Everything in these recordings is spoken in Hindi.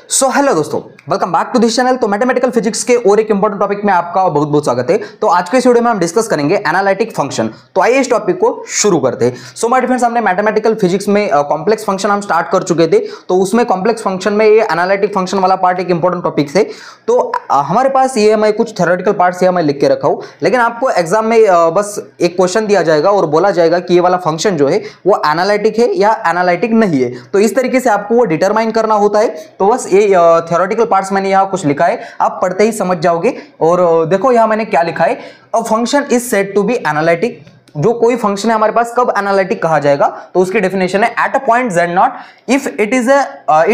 सो हेलो दोस्तों, welcome back to this channel. तो मैथमेटिकल फिजिक्स के और एक इंपॉर्टेंट टॉपिक में आपका बहुत बहुत स्वागत है। तो आज के इस वीडियो में हम डिस्कस करेंगे एनालिटिक फंक्शन। तो आइए इस टॉपिक को शुरू करते हैं। सो माय डियर फ्रेंड्स, हमने मैथमेटिकल फिजिक्स में कॉम्प्लेक्स फंक्शन हम स्टार्ट कर चुके थे। तो उसमें कॉम्प्लेक्स फंक्शन में ये एनालिटिक फंक्शन वाला पार्ट एक इंपॉर्टेंट टॉपिक है। तो हमारे पास ये मैं कुछ थ्योरेटिकल पार्ट्स ये मैं लिख के रखा हूं, लेकिन आपको एग्जाम में बस एक क्वेश्चन दिया जाएगा और बोला जाएगा कि ये वाला फंक्शन जो है वो एनालिटिक है या एनालिटिक नहीं है। तो इस तरीके से आपको वो डिटरमाइन करना होता है। तो बस ये थ्योरेटिकल पार्ट्स मैंने यहां कुछ लिखा है, आप पढ़ते ही समझ जाओगे। और देखो यहां मैंने क्या लिखा है, a function is said to be analytic. जो कोई फंक्शन है हमारे पास कब एनालिटिक कहा जाएगा, तो उसकी डेफिनेशन है at a point z not if it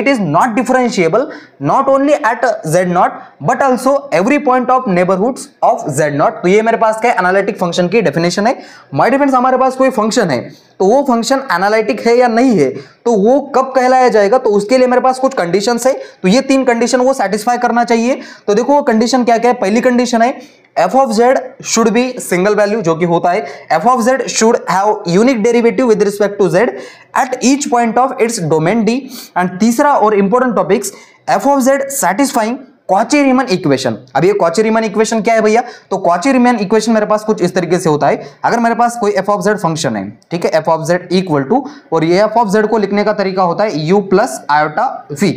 is not differentiable not only at z not but also every point of neighbourhoods of z not. तो ये मेरे पास क्या एनालिटिक फंक्शन की डेफिनेशन है। माय डियर फ्रेंड्स, हमारे पास कोई फंक्शन है तो वो फंक्शन एनालिटिक है या नहीं है, तो वो कब कहलाया जाएगा, तो उसके लिए मेरे पास कुछ कंडीशंस है। तो ये तीन कंडीशन वो सेटिस्फाई करना चाहिए। तो देखो वो कंडीशन क्या क्या है। पहली कंडीशन है f of z should be single value, जो कि होता है f of z should have unique derivative with respect to z at each point of its domain d। And तीसरा और important topics, f of z satisfying Cauchy Riemann equation. अब ये कॉची रीमन इक्वेशन क्या है भैया, तो कॉची रीमन इक्वेशन मेरे पास कुछ इस तरीके से होता है। अगर मेरे पास कोई f of z फंक्शन है, ठीक है, f of z equal to, और ये f of z को लिखने का तरीका होता है u प्लस आयोटा v,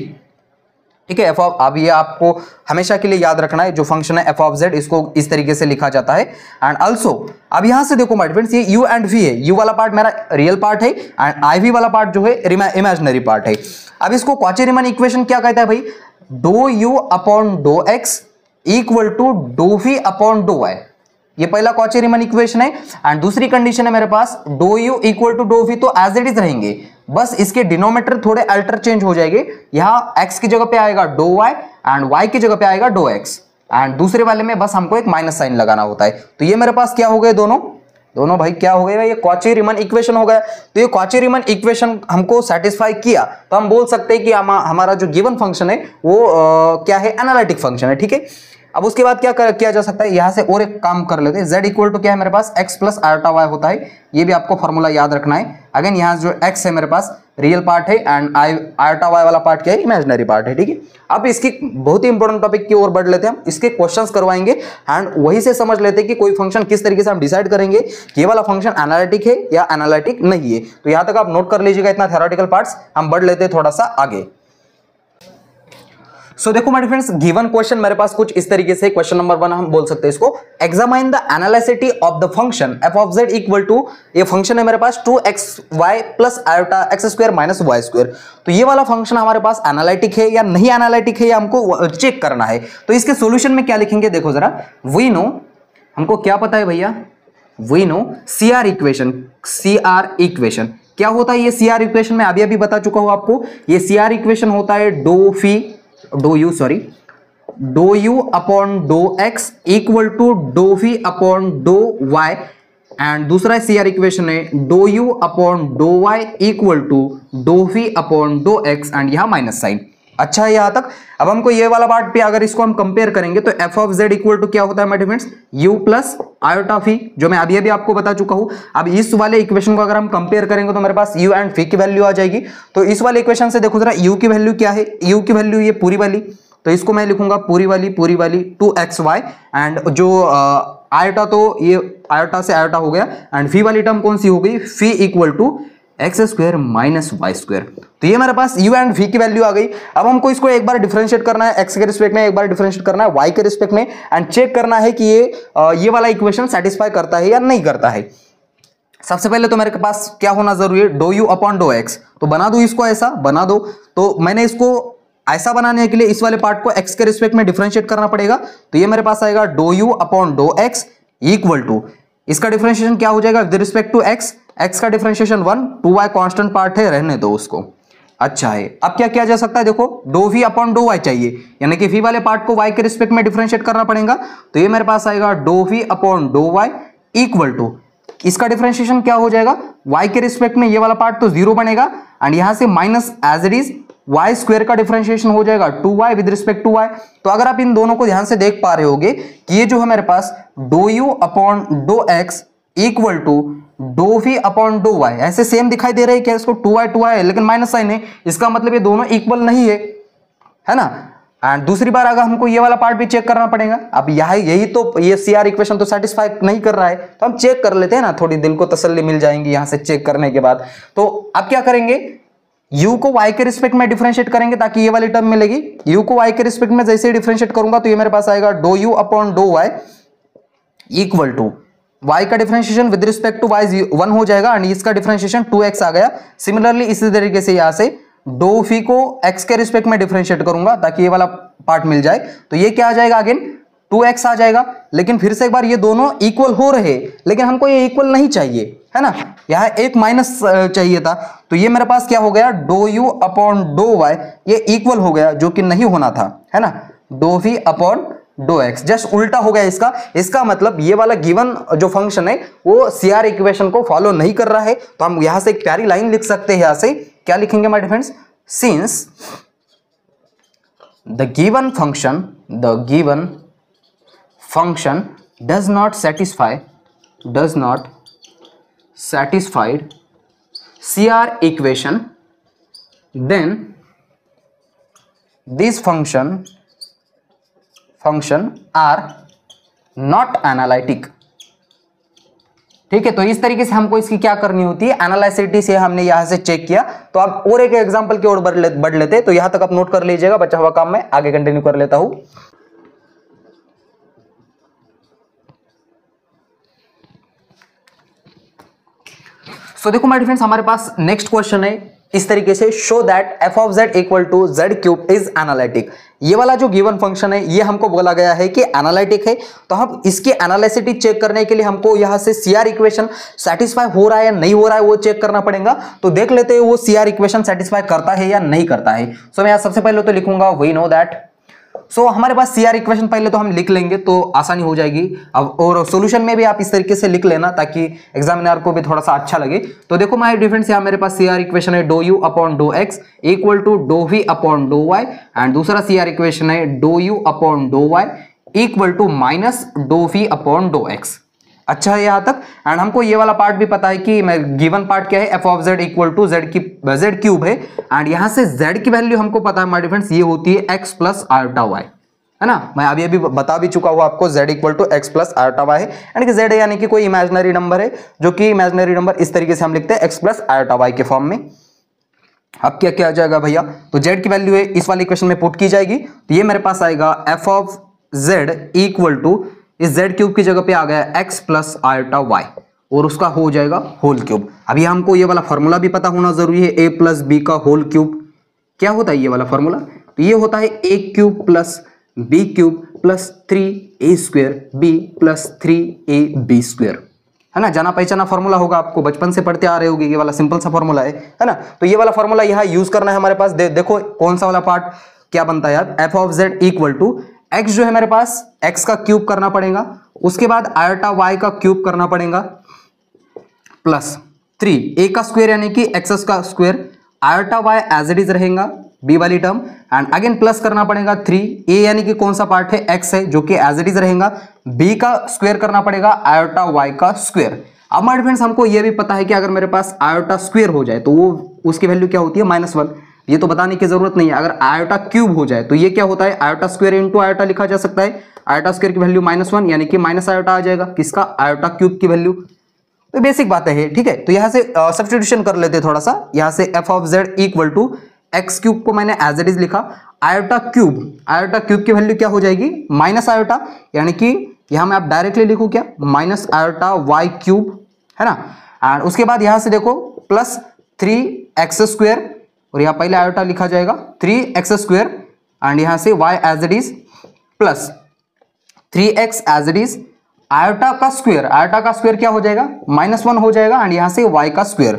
ठीक है। अब ये आपको हमेशा के लिए याद रखना है, जो फंक्शन है f of z इसको इस तरीके से लिखा जाता है। एंड आल्सो अब यहां से देखो माय फ्रेंड्स, ये u एंड v है। u वाला पार्ट मेरा रियल पार्ट है एंड iv वाला पार्ट जो है इमेजिनरी पार्ट है। अब इसको कॉची रीमन इक्वेशन क्या कहता है भाई, डो u upon dough x equal to dough v upon dough y। ये पहला कॉची रीमन इक्वेशन है। एंड दूसरी कंडीशन है मेरे पास डो u equal to dough v, तो एज इट इज रहेंगे, बस इसके डिनोमिनेटर थोड़े अल्टर चेंज हो जाएंगे। यहां x की जगह पे आएगा डो y एंड y की जगह पे आएगा डो x। एंड दूसरे वाले में बस हमको एक माइनस साइन लगाना होता है। तो ये मेरे पास क्या हो गए, दोनों भाई क्या हो गए, ये कॉची रीमन इक्वेशन हो गया। तो ये कॉची रीमन इक्वेशन हमको सेटिस्फाई किया तो हम बोल सकते हैं कि हमारा जो गिवन फंक्शन है वो क्या है, एनालिटिक फंक्शन है, ठीक है। अब उसके बाद क्या किया जा सकता है, यहां से और एक काम कर लेते हैं। z इक्वल टू क्या है मेरे पास, x प्लस आयोटा y होता है। ये भी आपको फॉर्मूला याद रखना है। अगेन यहाँ जो x है मेरे पास रियल पार्ट है एंड आयोटा y वाला पार्ट क्या है, इमेजिनरी पार्ट है, ठीक है। अब इसकी बहुत ही इंपॉर्टेंट टॉपिक की ओर बढ़ लेते हैं हम। इसके क्वेश्चंस करवाएंगे एंड वही से समझ लेते हैं कि कोई फंक्शन किस तरीके से हम डिसाइड करेंगे कि ये वाला फंक्शन एनालिटिक है या एनालिटिक नहीं है। तो यहाँ तक आप नोट कर लीजिएगा इतना थ्योरेटिकल पार्ट्स। हम बढ़ लेते हैं थोड़ा सा आगे। सो देखो माय फ्रेंड्स, गिवन क्वेश्चन मेरे पास कुछ इस तरीके से, क्वेश्चन नंबर 1 हम बोल सकते हैं इसको, examine the analyticity of the function f of z equal to, ये फंक्शन है मेरे पास 2xy plus iota x square minus y square. तो ये वाला फंक्शन हमारे पास एनालिटिक है या नहीं एनालिटिक है, या हमको चेक करना है। तो इसके सोल्यूशन में क्या लिखेंगे, देखो जरा। वी नो, हमको क्या पता है भैया, वी नो CR इक्वेशन क्या होता है। ये CR इक्वेशन में अभी बता चुका हूं आपको। ये CR इक्वेशन होता है dough u upon dough x equal to dough v upon dough y। And दूसरा CR इक्वेशन है dough u upon dough y equal to dough v upon dough x and यहां माइनस साइन। अच्छा है यहां तक। अब हमको ये वाला पार्ट पे अगर इसको हम कंपेयर करेंगे तो f of z equal to क्या होता है my friends, u plus iota v, जो मैं अभी आपको बता चुका हूं। अब इस वाले इक्वेशन को अगर हम कंपेयर करेंगे तो मेरे पास u एंड v की वैल्यू आ जाएगी। तो इस वाले इक्वेशन से देखो जरा, u की वैल्यू क्या है, u की वैल्यू ये पूरी वाली, तो इसको मैं लिखूंगा पूरी वाली 2xy एंड जो आयोटा, तो ये आयोटा से आयोटा हो गया एंड v वाली टर्म कौन सी हो गई, v equal to x square minus y square. तो ये मेरे पास u एंड v की वैल्यू आ गई। अब हमको इसको एक बार डिफरेंशिएट करना है x के रिस्पेक्ट में, एक बार डिफरेंशिएट करना है y के रिस्पेक्ट में एंड चेक करना है कि ये वाला इक्वेशन सेटिस्फाई करता है या नहीं करता है। सबसे पहले तो मेरे पास क्या होना जरूरी है, dough u upon dough x। तो बना दो इसको, ऐसा बना दो। तो मैंने इसको ऐसा बनाने के लिए इस वाले पार्ट को x के रिस्पेक्ट में डिफरेंशिएट करना पड़ेगा। तो ये मेरे पास आएगा डो u upon dough x equal to, इसका डिफरेंशिएशन क्या हो जाएगा विद रिस्पेक्ट टू x का डिफरेंशिएशन 1, 2y कांस्टेंट पार्ट है, रहने दो उसको। अच्छा है, अब क्या किया जा सकता है, देखो डो v अपॉन डो y चाहिए, यानी कि v वाले पार्ट को y के रिस्पेक्ट में डिफरेंशिएट करना पड़ेगा। तो ये मेरे पास आएगा डो v upon dough y equal to, इसका डिफरेंशिएशन क्या हो जाएगा, y के रिस्पेक्ट में ये वाला पार्ट तो 0 बनेगा एंड यहां से minus as it is y square का डिफरेंशिएशन हो जाएगा 2y with respect to y। तो अगर आप इन दोनों को ध्यान से देख पा रहे होगे कि ये जो है मेरे पास डो u upon dough x equal to dough v upon dough y, ऐसे सेम दिखाई दे रहा है क्या इसको, 2y है लेकिन माइनस साइन है, इसका मतलब ये दोनों इक्वल नहीं है ना। एंड दूसरी बार अगर हमको ये वाला पार्ट भी चेक करना पड़ेगा, अब यही तो ये CR इक्वेशन तो सेटिस्फाई नहीं कर रहा है, तो हम चेक कर लेते हैं ना, थोड़ी दिल को तसल्ली मिल जाएंगी यहां से चेक करने के बाद। तो अब क्या करेंगे, u को y के रिस्पेक्ट में डिफरेंशिएट करेंगे ताकि ये वाली टर्म मिलेगी। u को y के रिस्पेक्ट में जैसे ही डिफरेंशिएट करूंगा तो ये मेरे पास आएगा डो u upon dough y equal to y का differentiation with respect to y 1 हो जाएगा एंड इसका डिफरेंशिएशन 2x आ गया। सिमिलरली इसी तरीके से यहां से डो फी को x के रिस्पेक्ट में डिफरेंशिएट करूंगा ताकि ये वाला पार्ट मिल जाए, तो ये क्या आ जाएगा, अगेन 2x आ जाएगा। लेकिन फिर से एक बार ये दोनों इक्वल हो रहे, लेकिन हमको ये इक्वल नहीं चाहिए, है ना, यहाँ एक माइनस चाहिए था, तो ये मेरे पास क्या हो गया, डो u अपॉन डो y ये इक्वल हो गया, जो कि नहीं होना था, है ना, डो v upon dough x, just उल्टा हो गया इसका मतलब ये वाला गिवन जो फंक्शन है वो CR इक्वेशन को फॉलो नहीं कर रहा है। तो हम यहां से एक प्यारी लाइन लिख सकते हैं, यहां से क्या लिखेंगे my dear friends, since the given function does not satisfy CR equation, then these function are not analytic। ठीक है, तो इस तरीके से हमको इसकी क्या करनी होती है, एनालिसिटी से हमने यहां से चेक किया। तो अब और एक एग्जांपल की ओर बढ़ लेते, तो यहां तक आप नोट कर लीजिएगा, बचा हुआ काम मैं आगे कंटिन्यू कर लेता हूं। सो देखो माय डियर फ्रेंड्स, हमारे पास नेक्स्ट क्वेश्चन है इस तरीके से, show that f of z equal to z cube is analytic. ये वाला जो गिवन फंक्शन है ये हमको बोला गया है कि एनालिटिक है, तो हम इसकी एनालिसिटी चेक करने के लिए हमको यहां से CR इक्वेशन सेटिस्फाई हो रहा है या नहीं हो रहा है वो चेक करना पड़ेगा। तो देख लेते हैं वो CR इक्वेशन सेटिस्फाई करता है या नहीं करता है। सो मैं यहां सबसे पहले तो लिखूंगा वी नो दैट, सो हमारे पास CR इक्वेशन पहले तो हम लिख लेंगे तो आसानी हो जाएगी। अब और सॉल्यूशन में भी आप इस तरीके से लिख लेना ताकि एग्जामिनर को भी थोड़ा सा अच्छा लगे। तो देखो माय डिफरेंस, यहाँ मेरे पास CR इक्वेशन है dough u upon dough x equal to dough v upon dough y, and दूसरा CR इक्वेशन है dough u upon dough y equal to minus do v upon dough x। अच्छा है यहां तक, एंड हमको ये वाला पार्ट भी पता है कि गिवन पार्ट क्या है, f of z equal to z cube है, एंड यहां से z की वैल्यू हमको पता है माय डिफरेंस, ये होती है x प्लस आयोटा y, है ना। मैं अभी बता भी चुका हूं आपको, z equal to x plus iota y है, यानी कि z यानी कि कोई इमेजिनरी नंबर है, जो कि इमेजिनरी नंबर इस तरीके से हम लिखते हैं x प्लस आयोटा y के फॉर्म में। अब क्या क्या आ जाएगा भैया, तो z की वैल्यू है इस वाली इक्वेशन में पुट की जाएगी, तो ये मेरे पास आएगा f of z equal to, इस z क्यूब की जगह पे आ गया x प्लस आयोटा y और उसका हो जाएगा होल क्यूब। अभी हमको ये वाला फॉर्मूला भी पता होना जरूरी है, a प्लस बी का होल क्यूब। क्या होता है ये वाला फॉर्मूला, तो ये होता है a cube plus b cube plus 3a square b plus 3ab square, है ना। जाना पहचाना फॉर्मूला होगा, आपको बचपन से पढ़ते आ रहे होगे, ये वाला सिंपल सा फॉर्मूला है ना। तो ये वाला फॉर्मूला यहाँ यूज करना है हमारे पास। देखो कौन सा वाला पार्ट क्या बनता है यार, f of z equal to x जो है मेरे पास x का क्यूब करना पड़ेगा, उसके बाद आयोटा y का क्यूब करना पड़ेगा, प्लस 3a का स्क्वायर यानी कि x का square, iota y as it is रहेगा b वाली टर्म, एंड अगेन प्लस करना पड़ेगा 3a यानी कि कौन सा पार्ट है x है, जो कि एज इट इज रहेगा, b का स्क्वायर करना पड़ेगा आयोटा y का स्क्वायर। अब माय फ्रेंड्स हमको ये भी पता है कि अगर मेरे पास आयोटा स्क्वायर हो जाए तो वो उसकी वैल्यू क्या होती है, -1। ये तो बताने की जरूरत नहीं है। अगर आयोटा क्यूब हो जाए तो ये क्या होता है, आयोटा स्क्वायर इंटू आयोटा लिखा जा सकता है। आयोटा स्क्वायर की वैल्यू -1 यानी कि माइनस आयोटा आ जाएगा, किसका, आयोटा क्यूब की वैल्यू। तो बेसिक बातें है, ठीक है। तो यहां से सब्स्टिट्यूशन कर लेते हैं थोड़ा सा। यहां से f of z equal to x cube को मैंने एज इट इज लिखा, आयोटा क्यूब की वैल्यू क्या हो जाएगी, माइनस आयोटा, यानी कि यहां मैं आप डायरेक्टली लिखूं क्या, माइनस आयोटा वाई क्यूब, है ना। एंड उसके बाद यहां से देखो प्लस 3x स्क्वायर, और यहाँ पहले आयोटा लिखा जाएगा 3x स्क्वायर, एंड यहां से y as it is plus 3x as it is, iota का स्क्वायर क्या हो जाएगा, -1 हो जाएगा, एंड यहां से y का square.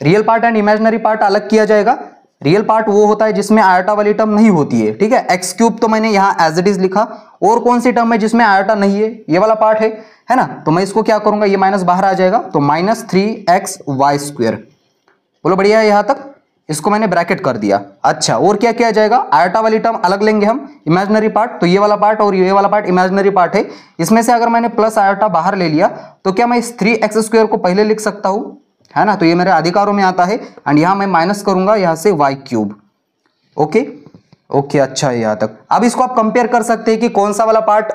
Real part and imaginary part अलग किया जाएगा। रियल पार्ट वो होता है जिसमें आयोटा वाली टर्म नहीं होती है, ठीक है। एक्स क्यूब तो मैंने यहाँ एज इट इज लिखा, और कौन सी टर्म है जिसमें आयोटा नहीं है, ये वाला पार्ट है ना। तो मैं इसको क्या करूंगा, ये माइनस बाहर आ जाएगा, तो -3xy स्क्वायर। बोलो बढ़िया है यहाँ तक। इसको मैंने ब्रैकेट कर दिया। अच्छा, और क्या किया जाएगा, आयोटा वाली टर्म अलग लेंगे हम, इमेजिनरी पार्ट, तो ये वाला पार्ट और ये वाला पार्ट इमेजिनरी पार्ट है। इसमें से अगर मैंने प्लस आयोटा बाहर ले लिया तो क्या मैं इस 3x² को पहले लिख सकता हूं, है ना, तो ये मेरे अधिकारों में आता है। एंड यहां मैं माइनस करूंगा यहां से y³। ओके ओके, अच्छा है यहां तक। अब इसको आप कंपेयर कर सकते हैं कि कौन सा वाला पार्ट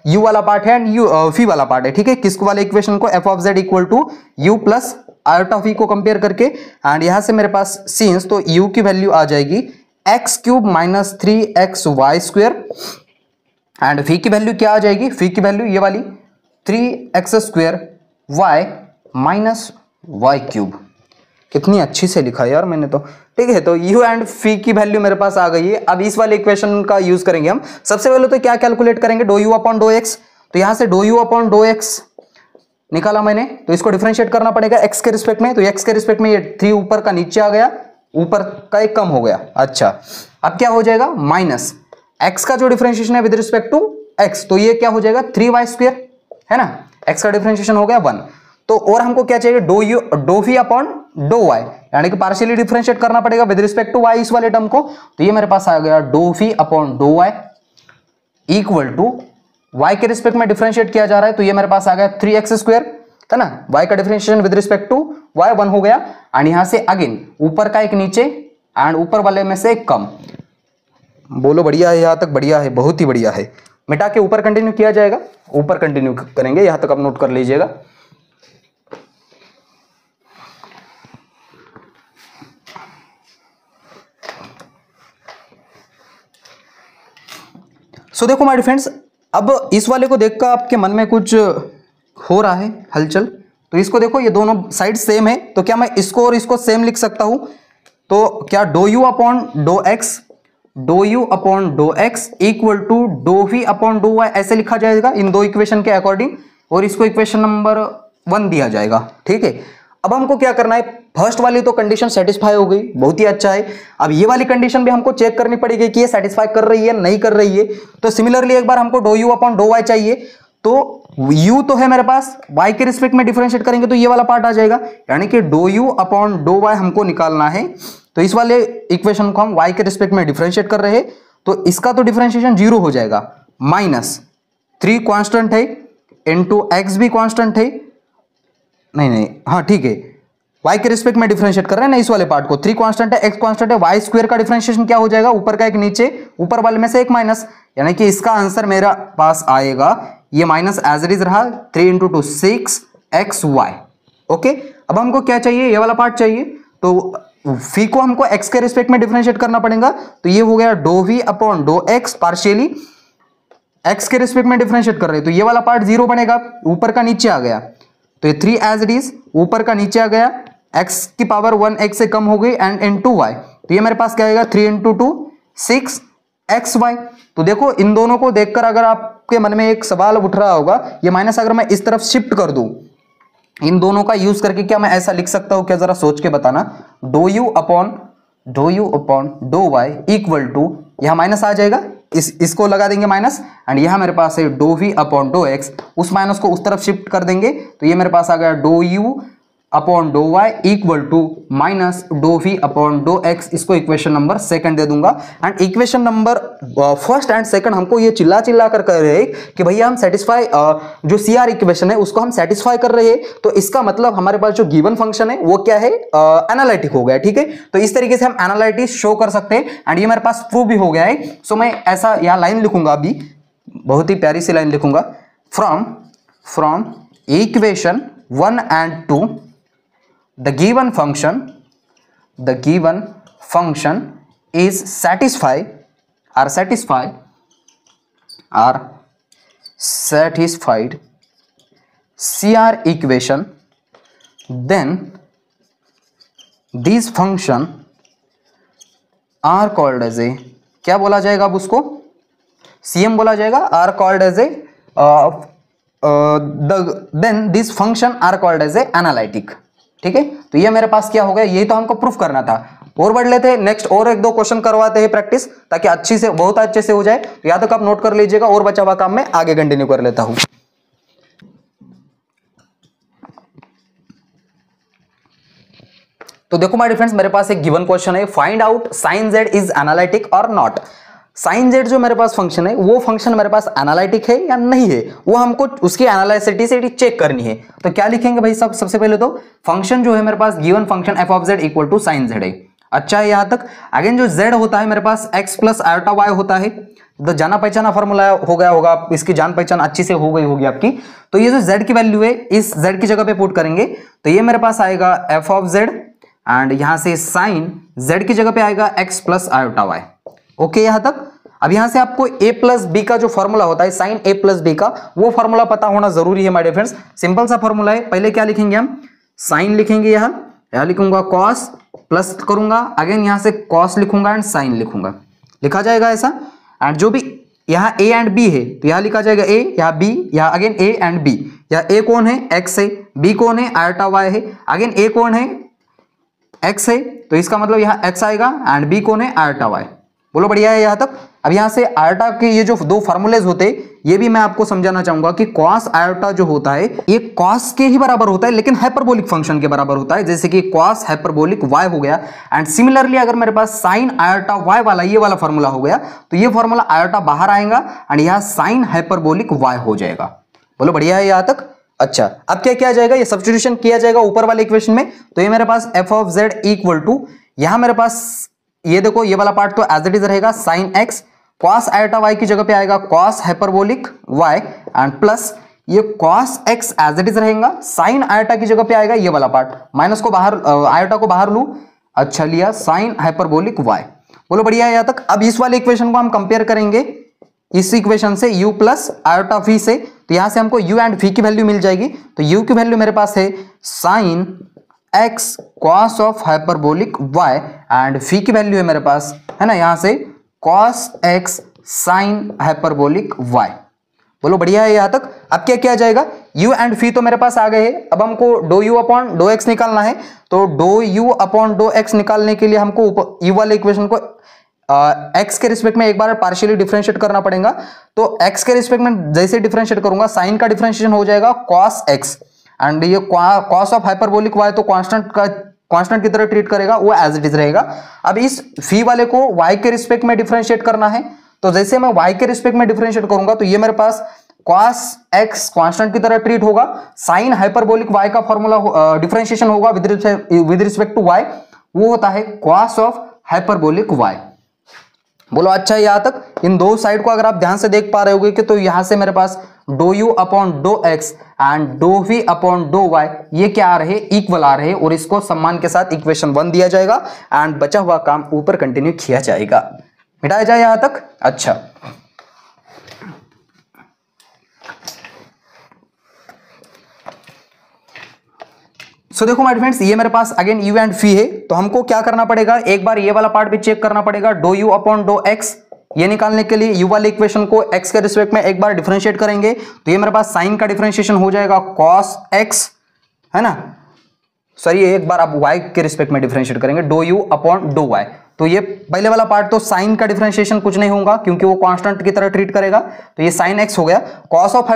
u वाला पार्ट है एंड v वाला पार्ट है, ठीक है। किसको वाले इक्वेशन को, f(z) = u plus iota v को कंपेयर करके। एंड यहां से मेरे पास सिंस, तो u की वैल्यू आ जाएगी x³ - 3xy² एंड v की वैल्यू क्या आ जाएगी, v की वैल्यू ये वाली 3x² y - y³। कितनी अच्छी से लिखा यार मैंने तो, ठीक है। तो u एंड v की वैल्यू मेरे पास आ गई है। अब इस वाले इक्वेशन का यूज करेंगे हम। सबसे पहले तो क्या कैलकुलेट करेंगे, ∂u/∂x। तो यहां से ∂u/∂x निकाला मैंने, तो इसको डिफरेंशिएट करना पड़ेगा x के रिस्पेक्ट में। तो x के रिस्पेक्ट में ये 3 ऊपर का नीचे आ गया, ऊपर का एक कम हो गया। अच्छा, अब क्या हो जाएगा, माइनस x का जो डिफरेंशिएशन है विद रिस्पेक्ट टू x, तो ये क्या हो जाएगा 3y², है ना। x का डिफरेंशिएशन हो गया 1। तो और हमको क्या चाहिए, ∂v/∂y, यानी कि पार्शियली डिफरेंशिएट करना पड़ेगा विद रिस्पेक्ट टू y इस वाले टर्म को। तो ये मेरे पास आ गया ∂v/∂y इक्वल टू y के रिस्पेक्ट में डिफरेंशिएट किया जा रहा है, तो ये मेरे पास आ गया 3x², है ना। y का differentiation with respect to y 1 हो गया। एंड यहां से अगेन ऊपर का एक नीचे एंड ऊपर वाले में से एक कम। बोलो बढ़िया है, यहां तक बढ़िया है, बहुत ही बढ़िया है। मिटा के ऊपर कंटिन्यू किया जाएगा, ऊपर कंटिन्यू करेंगे, यहां तक आप नोट कर लीजिएगा। सो देखो माय फ्रेंड्स, अब इस वाले को देखकर आपके मन में कुछ हो रहा है हलचल। तो इसको देखो, ये दोनों साइड सेम है, तो क्या मैं इसको और इसको सेम लिख सकता हूं। तो क्या ∂u/∂x इक्वल टू ∂v/∂y ऐसे लिखा जाएगा इन दो इक्वेशन के अकॉर्डिंग, और इसको इक्वेशन नंबर 1 दिया जाएगा, ठीक है। अब हमको क्या करना है, फर्स्ट वाली तो कंडीशन सेटिस्फाई हो गई, बहुत ही अच्छा है। अब ये वाली कंडीशन भी हमको चेक करनी पड़ेगी कि ये सेटिस्फाई कर रही है नहीं कर रही है। तो सिमिलरली एक बार हमको ∂u/∂y चाहिए। तो u तो है मेरे पास, y के रिस्पेक्ट में डिफरेंशिएट करेंगे तो ये वाला पार्ट आ जाएगा, यानी कि ∂u/∂y हमको निकालना है। तो इस वाले इक्वेशन को हम y के रिस्पेक्ट में डिफरेंशिएट कर रहे हैं, तो इसका तो डिफरेंशिएशन 0 हो जाएगा। -3 कांस्टेंट है इनटू x भी कांस्टेंट है, नहीं हाँ ठीक है, y के रिस्पेक्ट में डिफरेंशिएट कर रहे हैं ना इस वाले पार्ट को। 3 कांस्टेंट है, x कांस्टेंट है, y² का डिफरेंशिएशन क्या हो जाएगा, ऊपर का एक नीचे, ऊपर वाले में से एक माइनस, यानी कि इसका आंसर मेरा पास आएगा, ये माइनस एज इट इज रहा, 3 × 2 6xy। ओके, अब हमको क्या चाहिए, ये वाला पार्ट चाहिए। तो फी को हमको x के रिस्पेक्ट में डिफरेंशिएट करना पड़ेगा, तो ये हो गया ∂v/∂x पार्शियली x के रिस्पेक्ट में डिफरेंशिएट कर रहे हैं, तो ये वाला पार्ट 0 बनेगा, ऊपर का नीचे आ गया। तो ये 3 एज इट इज, ऊपर का नीचे आ गया, x की पावर 1 x से कम हो गई एंड इनटू y, तो ये मेरे पास क्या आएगा 3 × 2 6xy। तो देखो इन दोनों को देखकर अगर आपके मन में एक सवाल उठ रहा होगा, ये माइनस अगर मैं इस तरफ शिफ्ट कर दूं, इन दोनों का यूज करके क्या मैं ऐसा लिख सकता हूं क्या, जरा सोच के बताना। ∂u/∂y इक्वल टू, यहां माइनस आ जाएगा, इसको लगा देंगे माइनस, एंड यहां मेरे पास है ∂v/∂x, उस माइनस को उस तरफ शिफ्ट कर देंगे, तो ये मेरे पास आ गया ∂u/∂y इक्वल टू -∂v/∂x। इसको इक्वेशन नंबर 2 दे दूंगा। एंड इक्वेशन नंबर 1 एंड 2 हमको ये चिल्ला चिल्ला कर कह रहे हैं कि भैया हम सेटिस्फाई, जो CR इक्वेशन है उसको हम सेटिस्फाई कर रहे हैं, तो इसका मतलब हमारे पास जो गिवन फंक्शन है वो क्या है, एनालिटिक हो गया, ठीक है। तो इस तरीके से हम एनालिटिक शो कर सकते हैं, एंड ये मेरे पास प्रूव भी हो गया है। सो मैं ऐसा यहाँ लाइन लिखूंगा, अभी बहुत ही प्यारी सी लाइन लिखूंगा, from equation 1 and 2 the given function is satisfied CR equation, then these function are called as a, क्या बोला जाएगा अब उसको, CM बोला जाएगा, are called as a then these function are called as a analytic, ठीक है। तो ये मेरे पास क्या हो गया, यही तो हमको प्रूफ करना था। और बढ़ लेते हैं नेक्स्ट, और 1-2 क्वेश्चन करवाते हैं प्रैक्टिस, ताकि अच्छी से, बहुत अच्छे से हो जाए। तो या तो आप नोट कर लीजिएगा, और बचा हुआ काम में आगे कंटिन्यू कर लेता हूं। तो देखो माय डियर फ्रेंड्स, मेरे पास एक गिवन क्वेश्चन है, find out sine z is analytic और नॉट। साइन जेड जो मेरे पास फंक्शन है वो फंक्शन मेरे पास एनालिटिक है या नहीं है, वो हमको उसकी एनालिसिटी चेक करनी है। तो क्या लिखेंगे भाई साहब, सबसे पहले तो फंक्शन जो है मेरे पास given function f of z equal to sine z है। अच्छा है यहां तक। अगेन जो z होता है मेरे पास x प्लस आयोटा y होता है, तो जाना पहचाना फॉर्मूला हो गया होगा, इसकी जान पहचान अच्छी से हो गई होगी आपकी। तो ये जो z की वैल्यू है इस z की जगह पे पुट करेंगे तो ये मेरे पास आएगा f ऑफ z एंड यहां से साइन z की जगह पे आएगा x plus iota y। Okay यहां तक। अब यहां से आपको a प्लस बी का जो फॉर्मूला होता है साइन a प्लस बी का, वो फॉर्मूला पता होना जरूरी है माय डियर फ्रेंड्स। सिंपल सा फॉर्मूला है। पहले क्या लिखेंगे हम, साइन लिखेंगे, यहां लिखूंगा कॉस प्लस करूंगा, अगेन यहां से कॉस लिखूंगा एंड साइन लिखूंगा, लिखा जाएगा ऐसा। एंड जो भी यहाँ a एंड b है तो यहाँ लिखा जाएगा a, यहाँ b, यहाँ अगेन a एंड b। यहाँ a कौन है, x है, b कौन है, आयोटा y है, अगेन a कौन है, x है, तो इसका मतलब यहाँ x आएगा एंड b कौन है, आयोटा y। बोलो बढ़िया है यहाँ तक। अब यहाँ से आयोटा के ये जो दो फॉर्मूलेज होते हैं ये भी मैं आपको समझाना चाहूंगा कि कॉस आयोटा जो होता है ये कॉस के ही बराबर होता है लेकिन हाइपरबोलिक फंक्शन के बराबर होता है, जैसे कि कॉस हाइपरबोलिक y हो गया। एंड सिमिलरली अगर मेरे पास साइन आयोटा y वाला ये वाला फॉर्मूला हो गया तो ये फॉर्मूला आयोटा बाहर आएगा एंड यहाँ साइन हाइपरबोलिक y हो जाएगा। बोलो बढ़िया है यहाँ तक। अच्छा, अब क्या किया जाएगा, ये सब्स्टिट्यूशन किया जाएगा ऊपर वाले इक्वेशन में। तो ये मेरे पास F of z equal to, यहां मेरे पास ये देखो ये वाला पार्ट तो एज इट इज रहेगा sine x, cos iota y की जगह पे आएगा cos hyperbolic y and plus ये cos x as it is रहेगा, साइन आयोटा की जगह पे आएगा ये वाला पार्ट, माइनस को बाहर, आयोटा को बाहर लू, अच्छा लिया, साइन हाइपरबोलिक वाई। बोलो बढ़िया है यहाँ तक। अब इस वाले इक्वेशन को हम कंपेयर करेंगे इस इक्वेशन से u प्लस आयोटा v से, तो यहां से हमको u एंड v की वैल्यू मिल जाएगी। तो u की वैल्यू मेरे पास है sine x cos of hyperbolic y and v की वैल्यू है मेरे पास, है ना, यहां से cos x sine hyperbolic y। बोलो बढ़िया है यहां तक। अब क्या किया जाएगा, u एंड v तो मेरे पास आ गए हैं, अब हमको do u upon dough x निकालना है। तो do u upon dough x निकालने के लिए हमको u वाले इक्वेशन को x के रिस्पेक्ट में एक बार पार्शियली डिफरेंशिएट करना पड़ेगा। तो x के रिस्पेक्ट में जैसे डिफरेंशिएट करूंगा साइन का डिफरेंशिएशन हो जाएगा cos x एंड ये cos ऑफ हाइपरबोलिक y तो कांस्टेंट की तरह ट्रीट करेगा, वो एज इट इज रहेगा। अब इस फी वाले को y के रिस्पेक्ट में डिफरेंशिएट करना है, तो जैसे मैं y के रिस्पेक्ट में डिफरेंशिएट करूंगा तो ये मेरे पास cos x कांस्टेंट की तरह ट्रीट होगा, साइन हाइपरबोलिक y का फॉर्मूला डिफरेंशिएशन होगा विद रिस्पेक्ट टू y, वो होता है cos ऑफ हाइपरबोलिक y। बोलो अच्छा है यहां तक। इन दो साइड को अगर आप ध्यान से देख पा रहे होगे कि तो यहां से मेरे पास डो u upon dough x and डो v अपॉन डो y ये क्या आ रहे, इक्वल आ रहे, और इसको सम्मान के साथ इक्वेशन 1 दिया जाएगा एंड बचा हुआ काम ऊपर कंटिन्यू किया जाएगा। मिटाया जाए यहां तक। अच्छा, सो देखो माय फ्रेंड्स, ये मेरे पास अगेन u एंड v है, तो हमको क्या करना पड़ेगा, एक बार ये वाला पार्ट भी चेक करना पड़ेगा। Do u upon dough x ये निकालने के लिए u वाले इक्वेशन को x के रिस्पेक्ट में एक बार डिफरेंशिएट करेंगे तो ये मेरे पास साइन का डिफरेंशिएशन हो जाएगा cos x, है ना, सॉरी एक बार आप y के रिस्पेक्ट में डिफरेंशिएट करेंगे do u upon dough y। तो ये पहले वाला पार्ट तो साइन का डिफरेंशिएशन कुछ नहीं होगा क्योंकि वो कांस्टेंट की तरह ट्रीट करेगा, तो ये साइन x हो गया। कॉस ऑफ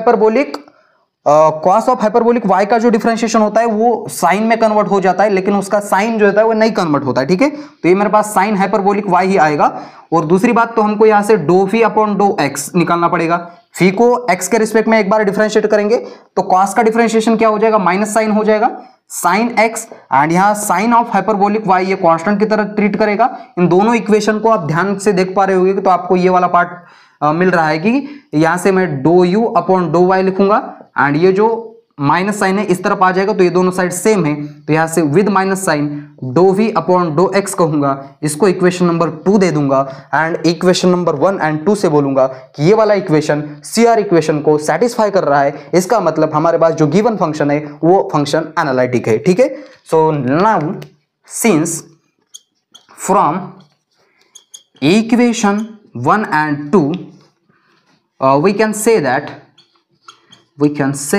हाइपरबोलिक y का जो डिफरेंशिएशन होता है वो साइन में कन्वर्ट हो जाता है, लेकिन उसका साइन जो होता है वो नहीं कन्वर्ट होता है, ठीक है। तो ये मेरे पास साइन हाइपरबोलिक y ही आएगा। और दूसरी बात तो हमको यहां से dough phi upon dough x निकालना पड़ेगा। फी को x के रिस्पेक्ट में एक बार डिफरेंशिएट करेंगे तो कॉस का डिफरेंशिएशन क्या हो जाएगा, माइनस साइन हो जाएगा, साइन x एंड यहाँ साइन ऑफ हाइपरबोलिक y ये कांस्टेंट की तरह ट्रीट करेगा। इन दोनों इक्वेशन को आप ध्यान से देख पा रहे होंगे तो आपको ये वाला पार्ट मिल रहा है कि यहां से मैं do u upon dough y लिखूंगा एंड ये जो माइनस साइन है इस तरफ आ जाएगा, तो ये दोनों साइड सेम है, तो यहां से with minus sine do v upon dough x कहूंगा, इसको इक्वेशन नंबर 2 दे दूंगा एंड इक्वेशन नंबर 1 एंड 2 से बोलूंगा कि ये वाला इक्वेशन CR इक्वेशन को सेटिस्फाई कर रहा है, इसका मतलब हमारे पास जो गिवन फंक्शन है वो फंक्शन एनालिटिक है, ठीक है। So now since from equation 1 and 2 we can say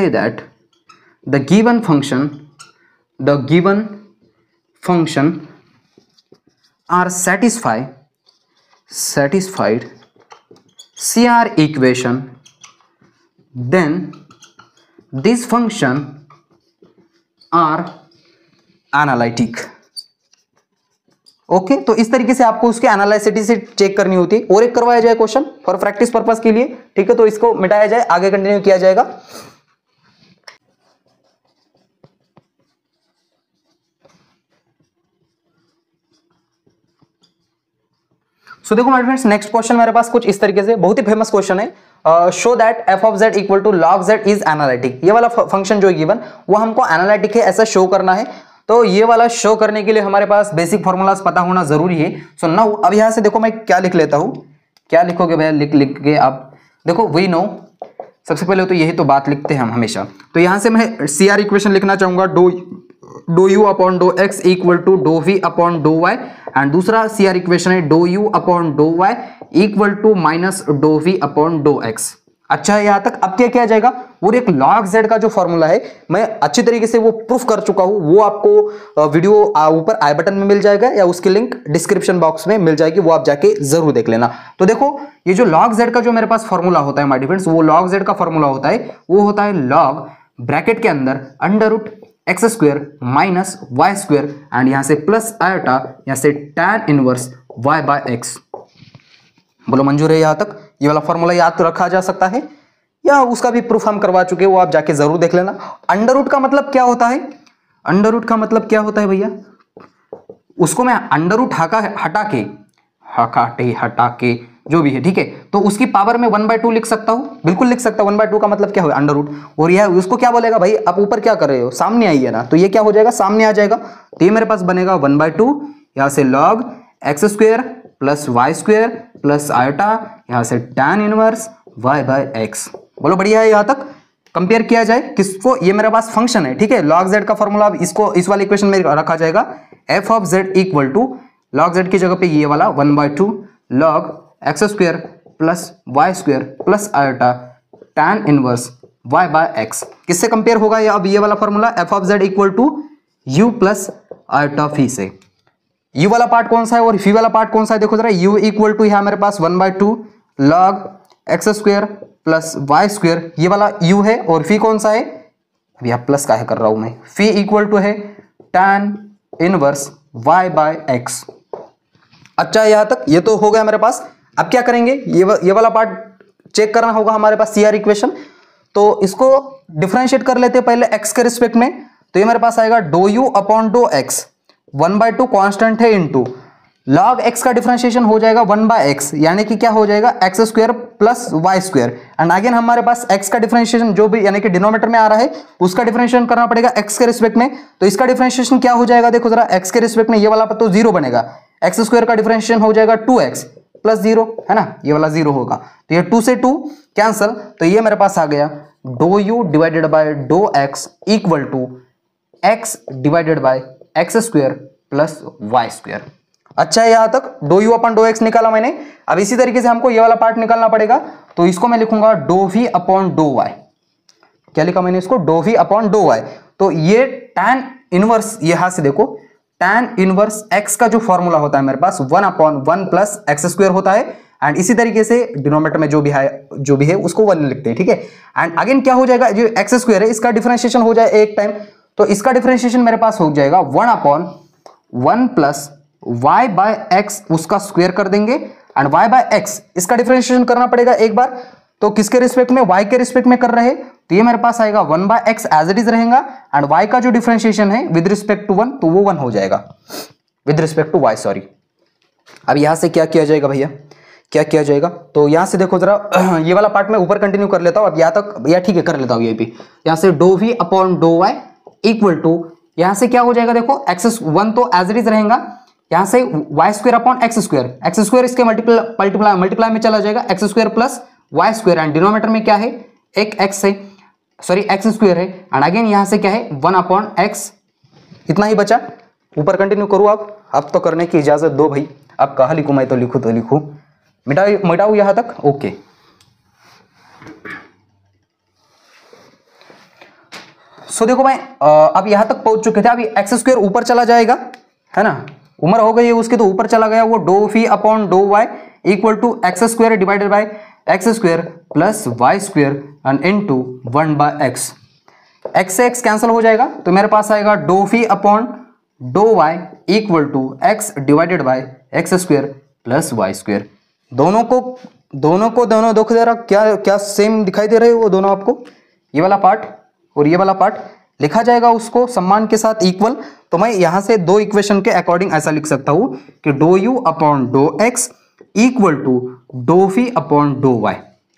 that the given function are satisfied CR equation, then this function are analytic, okay तो इस तरीके से आपको उसके एनालिसिटी से चेक करनी होती है। और एक करवाया जाए क्वेश्चन फॉर प्रैक्टिस पर्पस के लिए, ठीक है, तो इसको मिटाया जाए, आगे कंटिन्यू किया जाएगा। सो देखो माय फ्रेंड्स, नेक्स्ट क्वेश्चन मेरे पास कुछ इस तरीके से, बहुत ही फेमस क्वेश्चन है। Show that f of z equal to log z is analytic. ये वाला फंक्शन जो है गिवन वो हमको एनालिटिक है ऐसा शो करना है। तो ये वाला शो करने के लिए हमारे पास बेसिक फॉर्मूलाज पता होना जरूरी है। सो नाउ अब यहां से देखो मैं क्या लिख लेता हूं, क्या लिखोगे भैया, लिख के आप देखो, वी नो, सबसे पहले तो यही तो बात लिखते हैं हम हमेशा। तो यहां से मैं सी आर इक्वेशन लिखना चाहूंगा, do u upon dough x equal to dough v upon dough y, and दूसरा सी आर इक्वेशन है do u upon dough y equal to minus do v upon dough x. अच्छा है यहां तक। अब क्या किया जाएगा, और एक log z का जो फॉर्मूला है मैं अच्छी तरीके से वो प्रूफ कर चुका हूं, वो आपको वीडियो ऊपर आई बटन में मिल जाएगा या उसकी लिंक डिस्क्रिप्शन बॉक्स में मिल जाएगी, वो आप जाके जरूर देख लेना। तो देखो ये जो log z का जो मेरे पास फॉर्मूला होता है माय डियर फ्रेंड्स, वो log z का फॉर्मूला होता है, वो होता है log ब्रैकेट के अंदर under root x square minus y square and यहां से प्लस आयोटा, यहां से tan inverse y by x. बोलो मंजूर है यहां तक? ये वाला फॉर्मूला याद तो रखा जा सकता है, या उसका भी प्रूफ हम करवा चुके हैं, वो आप जाके जरूर देख लेना। अंडर रूट का मतलब क्या होता है, अंडर रूट का मतलब क्या होता है भैया, उसको मैं अंडर रूट हटा के जो भी है, ठीक है, तो उसकी पावर में 1/2 लिख सकता हूं, बिल्कुल लिख सकता हूं। 1/2 का मतलब क्या हो, अंडर रूट, और यह उसको क्या बोलेगा भाई, आप ऊपर क्या कर रहे हो, सामने आइए ना, तो ये क्या हो जाएगा, सामने आ जाएगा। तो ये मेरे पास बनेगा 1/2, यहां से log x square plus y square plus iota, यहां से tan inverse y by x. बोलो बढ़िया है यहां तक। कंपेयर किया जाए किसको, ये मेरे पास फंक्शन है, ठीक है, log z का फॉर्मूला इसको इस वाले इक्वेशन में रखा जाएगा, f of z equal to log z की जगह पे ये वाला 1/2 log x square plus y square plus iota tan inverse y by x. किससे कंपेयर होगा ये, अब ये वाला formula f of z equal to u plus iota phi से। u वाला पार्ट कौन सा है और फी वाला पार्ट कौन सा है, देखो जरा, u इक्वल टू यहां मेरे पास 1/2 log x square plus y square, ये वाला u है, और फी कौन सा है, अभी आप प्लस का है कर रहा हूं मैं, फी इक्वल टू है tan inverse y by x. अच्छा यहां तक ये तो हो गया मेरे पास। अब क्या करेंगे, ये वाला पार्ट चेक करना होगा हमारे पास सी आर इक्वेशन, तो इसको डिफरेंशिएट कर लेते हैं पहले x के रिस्पेक्ट में। तो ये मेरे पास आएगा do u upon dough x, 1/2 constant है इनटू log x का डिफरेंशिएशन हो जाएगा 1/x, यानी कि क्या हो जाएगा x square plus y square, and again हमारे पास x का डिफरेंशिएशन जो भी यानी कि डिनोमिनेटर में आ रहा है उसका डिफरेंशिएशन करना पड़ेगा x के रिस्पेक्ट में। तो इसका डिफरेंशिएशन क्या हो जाएगा, देखो जरा, x के रिस्पेक्ट में ये वाला तो 0 बनेगा, एक्स स्क्वायर का डिफरेंशिएशन हो जाएगा 2x प्लस 0, है ना, ये वाला 0 होगा, तो ये 2 से 2 कैंसल, तो ये मेरे पास आ गया do u divided by do x equal to x divided by x square plus y square. अच्छा है यहां तक, do u upon dough x निकाला मैंने। अब इसी तरीके से हमको ये वाला पार्ट निकालना पड़ेगा, तो इसको मैं लिखूंगा do v upon dough y. क्या लिखा मैंने इसको, do v upon dough y. तो ये tan इनवर्स, यहां से देखो tan इनवर्स x का जो फॉर्मूला होता है मेरे पास 1/1 प्लस एक्स स्क्वायर होता है, एंड इसी तरीके से डिनोमिनेटर में जो भी है उसको 1 लिखते हैं, ठीक है। एंड अगेन क्या हो जाएगा, जो एक्स स्क्वायर है इसका डिफरेंशिएशन हो जाए एक टाइम, तो इसका डिफरेंशिएशन मेरे पास हो जाएगा 1/1 प्लस y बाय एक्स, उसका स्क्वायर कर देंगे, एंड y बाय एक्स इसका डिफरेंशिएशन करना पड़ेगा एक बार, तो किसके रिस्पेक्ट में, y के रिस्पेक्ट में कर रहे हैं, तो ये मेरे पास आएगा 1/x एज इट इज रहेगा, एंड y का जो डिफरेंशिएशन है विद रिस्पेक्ट टू 1, तो वो 1 हो जाएगा with respect to y, sorry. अब यहां से क्या किया जाएगा भैया, क्या किया जाएगा, तो यहां से देखो जरा, ये वाला पार्ट मैं ऊपर कंटिन्यू कर लेता हूं, अब यहां तक या ठीक है कर लेता हूं, ये भी यहां से do v upon dough y equal to, यहां से क्या हो जाएगा, देखो x1 तो एज इट इज रहेगा, यहां से y square upon x square इसके मल्टीप्लाई में चला जाएगा, x square plus y square, and denominator में क्या है, एक एक्स है, सॉरी एक्स स्क्वायर है, एंड अगेन यहां से क्या है 1/x, इतना ही बचा। ऊपर कंटिन्यू करूं, अब तो करने की इजाजत दो भाई, अब कहा लिखूं, मैं तो लिखूं, मिटाऊ यहां तक, ओके। सो देखो भाई, अब यहां तक पहुंच चुके थे, अभी एक्स स्क्वायर ऊपर चला जाएगा, है ना, उम्र हो गई है उसकी तो ऊपर चला गया, वो do v upon dough y equal to x square divided by x square plus y square and into 1/x। X से एक्स कैंसिल हो जाएगा, तो मेरे पास आएगा do v upon dough y equal to x divided by x square plus y square. दोनों देखो जरा क्या क्या सेम दिखाई दे रहे हो वो दोनों आपको, ये वाला पार्ट और ये वाला पार्ट लिखा जाएगा उसको सम्मान के साथ इक्वल। तो मैं यहां से दो इक्वेशन के अकॉर्डिंग ऐसा लिख सकता हूं कि do u upon dough x equal to dough v upon dough y.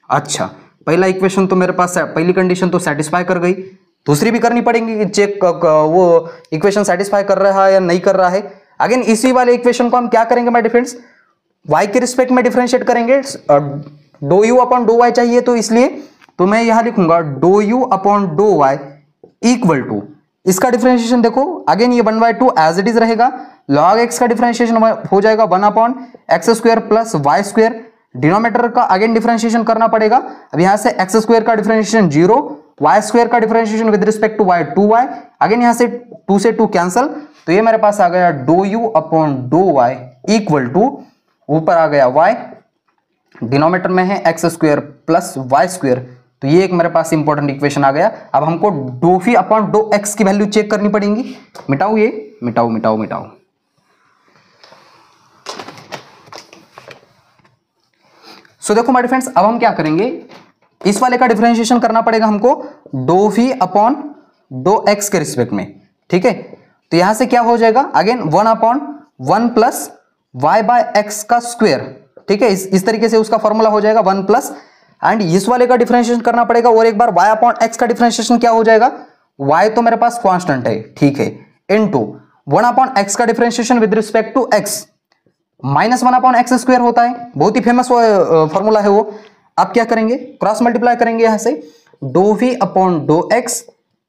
अच्छा, पहला इक्वेशन तो मेरे पास, पहली कंडीशन तो सेटिस्फाई कर गई, दूसरी भी करनी पड़ेगी कि चेक वो इक्वेशन सेटिस्फाई कर रहा है या नहीं कर रहा है। अगेन इसी वाले इक्वेशन को हम क्या करेंगे माय डिफरेंस, y के रिस्पेक्ट में डिफरेंशिएट करेंगे। Do u upon dough y चाहिए तो इसलिए तो मैं यहां लिखूंगा do u upon dough y equal to, इसका डिफरेंशिएशन देखो अगेन ये 1/2 एज इट इज रहेगा, log x का डिफरेंशिएशन हो जाएगा 1 upon x square plus y square. Denominator का अगेन डिफरेंशिएशन करना पड़ेगा। अब यहां से एक्स स्क्वायर का डिफरेंशिएशन 0, वाई स्क्वायर का differentiation with respect to y 2y, again यहां से 2 से 2 कैंसल, तो ये मेरे पास आ गया do u upon dough y equal to, ऊपर आ गया y, डिनोमिनेटर में है x square plus y square, तो ये एक मेरे पास इंपॉर्टेंट इक्वेशन आ गया। अब हमको do phi upon dough x की वैल्यू चेक करनी पड़ेगी। मिटाओ ये, मिटाओ मिटाओ मिटाओ। सो देखो माय फ्रेंड्स, अब हम क्या करेंगे, इस वाले का डिफरेंशिएशन करना पड़ेगा हमको do phi upon dough x के रिस्पेक्ट में, ठीक है। तो यहां से क्या हो जाएगा, again 1 upon 1 plus y by x का स्क्वायर, ठीक है। इस तरीके से उसका फॉर्मूला हो जाएगा 1 प्लस, एंड इस वाले का डिफरेंशिएशन करना पड़ेगा और एक बार y अपॉन x का डिफरेंशिएशन क्या हो जाएगा, y तो मेरे पास कांस्टेंट है, ठीक है, इनटू 1 अपॉन x का differentiation with respect to x minus 1 upon x square होता है, बहुत ही फेमस फॉर्मूला है वो। अब क्या करेंगे, क्रॉस मल्टीप्लाई करेंगे यहां से do v upon dough x,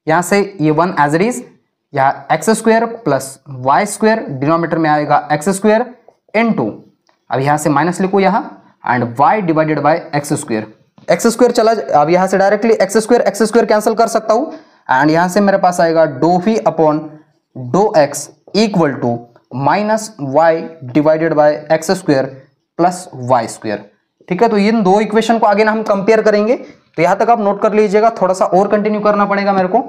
यहां से ये 1 एज इट इज, या x square plus y square, denominator में आएगा एक्स स्क्वायर इनटू, अब यहां से माइनस लिखो यहां, and y divided by x square. X square चला, अब यहां से डायरेक्टली एक्स स्क्वायर कैंसिल कर सकता हूं, एंड यहां से मेरे पास आएगा do phi upon dough x equal to minus y divided by x square plus y square, ठीक है। तो इन दो इक्वेशन को आगे हम कंपेयर करेंगे, तो यहां तक आप नोट कर लीजिएगा, थोड़ा सा और कंटिन्यू करना पड़ेगा मेरे को।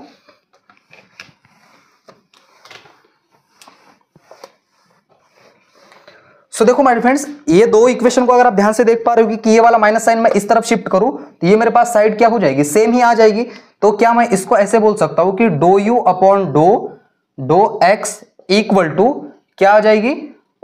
सो देखो माय फ्रेंड्स, ये दो इक्वेशन को अगर आप ध्यान से देख पा रहे हो कि ये वाला माइनस साइन मैं इस तरफ शिफ्ट करूं तो ये मेरे पास साइड क्या हो जाएगी, सेम ही आ जाएगी। तो क्या मैं इसको ऐसे बोल सकता हूं कि do u upon dough x equal to क्या आ जाएगी,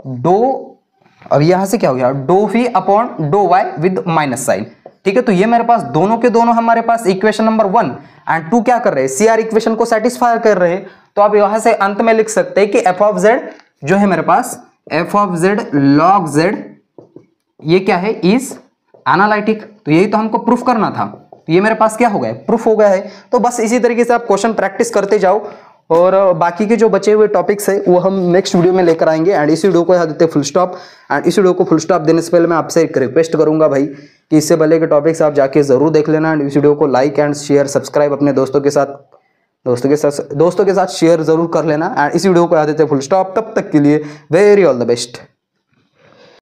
डो, अब यहां से क्या हो गया, do phi upon dough y with minus sine, ठीक है। तो ये मेरे पास दोनों के दोनों हमारे पास इक्वेशन नंबर 1 एंड 2 क्या कर रहे हैं, सीआर इक्वेशन को सेटिस्फाई कर रहे हैं। तो आप यहां से अंत में लिख सकते हैं कि एफ ऑफ जेड जो है मेरे पास, F of Z log Z, ये क्या है, इज एनालिटिक। तो यही तो हमको प्रूफ करना था, तो ये मेरे पास क्या हो गया, प्रूफ हो गया है। तो बस इसी तरीके से आप क्वेश्चन प्रैक्टिस करते जाओ, और बाकी के जो बचे हुए टॉपिक्स है वो हम नेक्स्ट वीडियो में लेकर आएंगे। एंड इस वीडियो को यहाँ देते फुल स्टॉप, एंड इस वीडियो को फुल स्टॉप देने से पहले मैं आपसे एक रिक्वेस्ट करूंगा भाई कि इससे पहले के टॉपिक्स आप जाके जरूर देख लेना, एंड इस वीडियो को लाइक एंड शेयर सब्सक्राइब अपने दोस्तों के साथ शेयर जरूर कर लेना। एंड इस वीडियो को यहाँ देते फुल स्टॉप, तब तक के लिए वेरी ऑल द बेस्ट।